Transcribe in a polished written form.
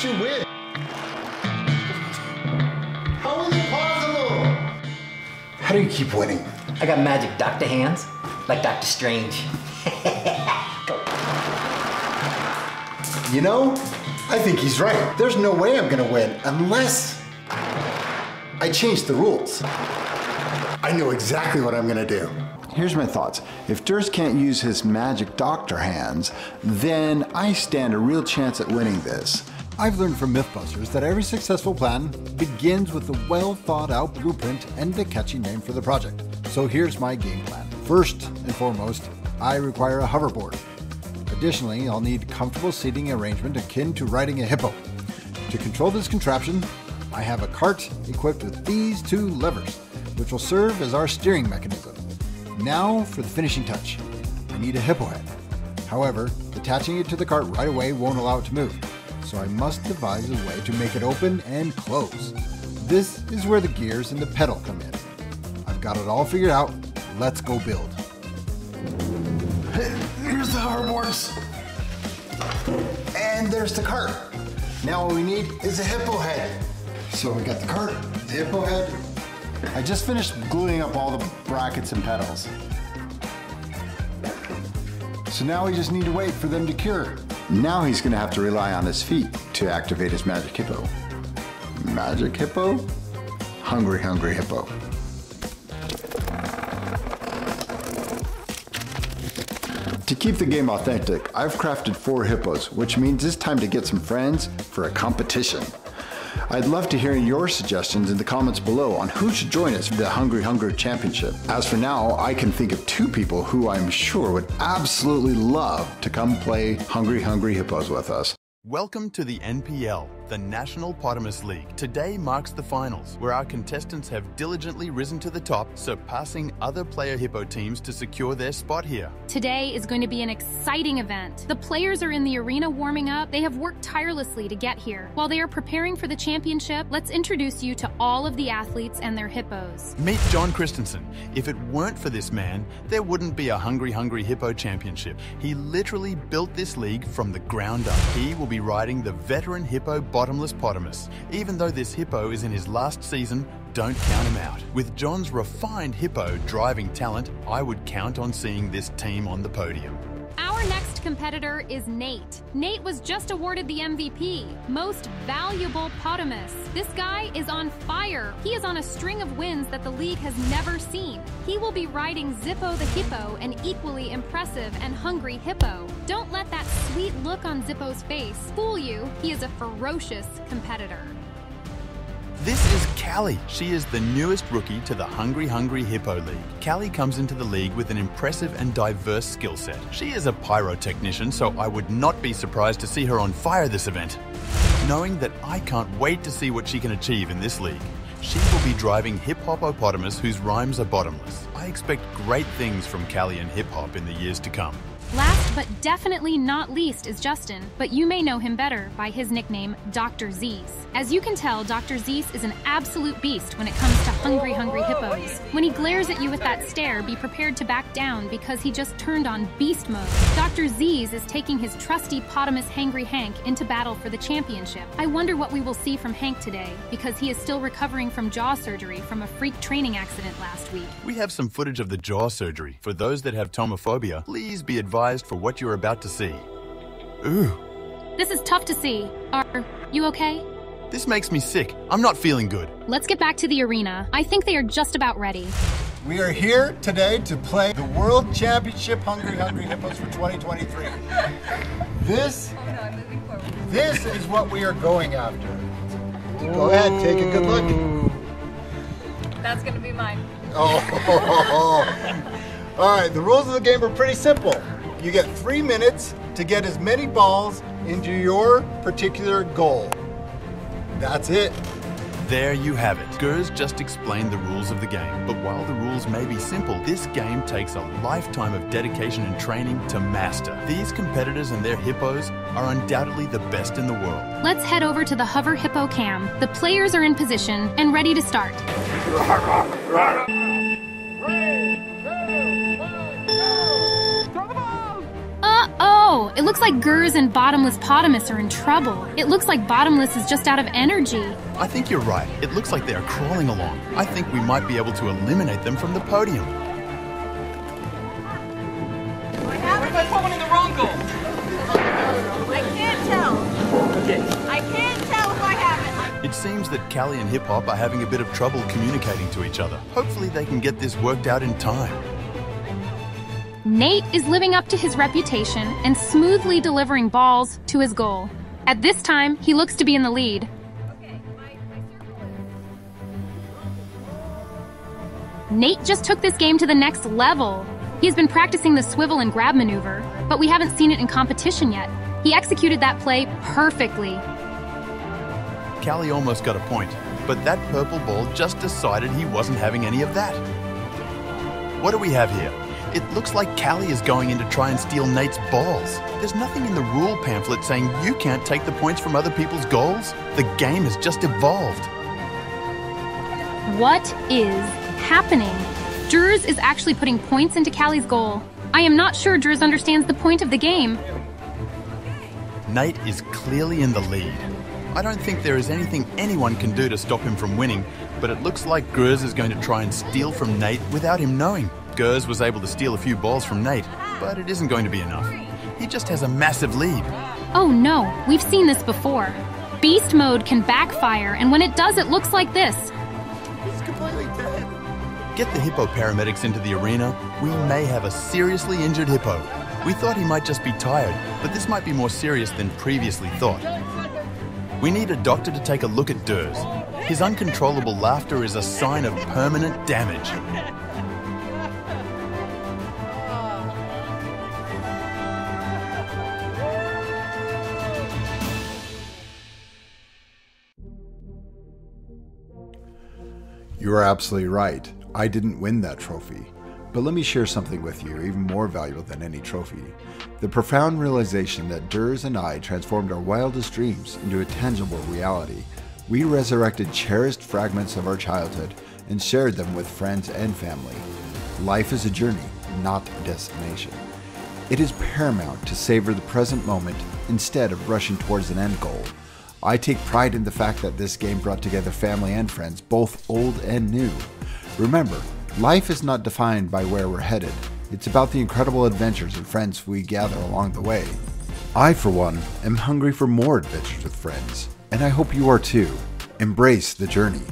you win. How is it possible? How do you keep winning? I got magic doctor hands, like Doctor Strange. You know, I think he's right. There's no way I'm gonna win unless I change the rules. I know exactly what I'm gonna do. Here's my thoughts. If DrZzs can't use his magic doctor hands, then I stand a real chance at winning this. I've learned from Mythbusters that every successful plan begins with a well thought out blueprint and a catchy name for the project. So here's my game plan. First and foremost, I require a hoverboard. Additionally, I'll need comfortable seating arrangement akin to riding a hippo. To control this contraption, I have a cart equipped with these two levers, which will serve as our steering mechanism. Now for the finishing touch. I need a hippo head. However, attaching it to the cart right away won't allow it to move, so I must devise a way to make it open and close. This is where the gears and the pedal come in. I've got it all figured out. Let's go build. Here's the hoverboards. And there's the cart. Now all we need is a hippo head. So we got the cart, the hippo head. I just finished gluing up all the brackets and pedals. So now we just need to wait for them to cure. Now he's gonna have to rely on his feet to activate his magic hippo. Magic hippo? Hungry, hungry hippo. To keep the game authentic, I've crafted 4 hippos, which means it's time to get some friends for a competition. I'd love to hear your suggestions in the comments below on who should join us for the Hungry Hungry Championship. As for now, I can think of 2 people who I'm sure would absolutely love to come play Hungry Hungry Hippos with us. Welcome to the NPL, the National Potamus League. Today marks the finals, where our contestants have diligently risen to the top, surpassing other player hippo teams to secure their spot here. Today is going to be an exciting event. The players are in the arena warming up. They have worked tirelessly to get here. While they are preparing for the championship, let's introduce you to all of the athletes and their hippos. Meet John Christensen. If it weren't for this man, there wouldn't be a Hungry Hungry Hippo Championship. He literally built this league from the ground up. He will be riding the veteran hippo bottomless potamus. Even though this hippo is in his last season, don't count him out. With John's refined hippo driving talent, I would count on seeing this team on the podium. Our next competitor is Nate. Nate was just awarded the MVP, Most Valuable Potamus. This guy is on fire. He is on a string of wins that the league has never seen. He will be riding Zippo the Hippo, an equally impressive and hungry hippo. Don't let that sweet look on Zippo's face fool you. He is a ferocious competitor. This is Callie. She is the newest rookie to the Hungry Hungry Hippo League. Callie comes into the league with an impressive and diverse skill set. She is a pyrotechnician, so I would not be surprised to see her on fire this event. Knowing that I can't wait to see what she can achieve in this league. She will be driving Hip Hopopotamus whose rhymes are bottomless. I expect great things from Callie and Hip Hop in the years to come. Last but definitely not least is Justin, but you may know him better by his nickname, DrZzs. As you can tell, DrZzs is an absolute beast when it comes to Hungry Hungry Hippos. When he glares at you with that stare, be prepared to back down because he just turned on beast mode. DrZzs is taking his trusty Potamus Hangry Hank into battle for the championship. I wonder what we will see from Hank today, because he is still recovering from jaw surgery from a freak training accident last week. We have some footage of the jaw surgery. For those that have tomophobia, please be advised for what you're about to see. Ooh. This is tough to see. Are you okay? This makes me sick. I'm not feeling good. Let's get back to the arena. I think they are just about ready. We are here today to play the World Championship Hungry Hungry Hippos for 2023. This is what we are going after. Go ahead, take a good look. That's gonna be mine. All right, the rules of the game are pretty simple. You get 3 minutes to get as many balls into your particular goal. That's it. There you have it. DrZzs just explained the rules of the game. But while the rules may be simple, this game takes a lifetime of dedication and training to master. These competitors and their hippos are undoubtedly the best in the world. Let's head over to the Hover Hippo Cam. The players are in position and ready to start. Uh-oh! no! It looks like DrZzs and Bottomless Potamus are in trouble. It looks like Bottomless is just out of energy. I think you're right. It looks like they are crawling along. I think we might be able to eliminate them from the podium. Everybody's holding in the wrong goal. I can't tell. Okay. I can't tell if I have it. It seems that Callie and Hip Hop are having a bit of trouble communicating to each other. Hopefully they can get this worked out in time. Nate is living up to his reputation and smoothly delivering balls to his goal. At this time, he looks to be in the lead. Okay, my circle is... Nate just took this game to the next level. He has been practicing the swivel and grab maneuver, but we haven't seen it in competition yet. He executed that play perfectly. Callie almost got a point, but that purple ball just decided he wasn't having any of that. What do we have here? It looks like Callie is going in to try and steal Nate's balls. There's nothing in the rule pamphlet saying you can't take the points from other people's goals. The game has just evolved. What is happening? DrZzs is actually putting points into Callie's goal. I am not sure DrZzs understands the point of the game. Nate is clearly in the lead. I don't think there is anything anyone can do to stop him from winning, but it looks like DrZzs is going to try and steal from Nate without him knowing. DrZzs was able to steal a few balls from Nate, but it isn't going to be enough. He just has a massive lead. Oh no, we've seen this before. Beast mode can backfire, and when it does, it looks like this. He's completely dead. Get the Hippo paramedics into the arena. We may have a seriously injured Hippo. We thought he might just be tired, but this might be more serious than previously thought. We need a doctor to take a look at DrZzs. His uncontrollable laughter is a sign of permanent damage. You are absolutely right. I didn't win that trophy. But let me share something with you even more valuable than any trophy. The profound realization that DrZzs and I transformed our wildest dreams into a tangible reality. We resurrected cherished fragments of our childhood and shared them with friends and family. Life is a journey, not a destination. It is paramount to savor the present moment instead of rushing towards an end goal. I take pride in the fact that this game brought together family and friends, both old and new. Remember, life is not defined by where we're headed. It's about the incredible adventures and friends we gather along the way. I, for one, am hungry for more adventures with friends, and I hope you are too. Embrace the journey.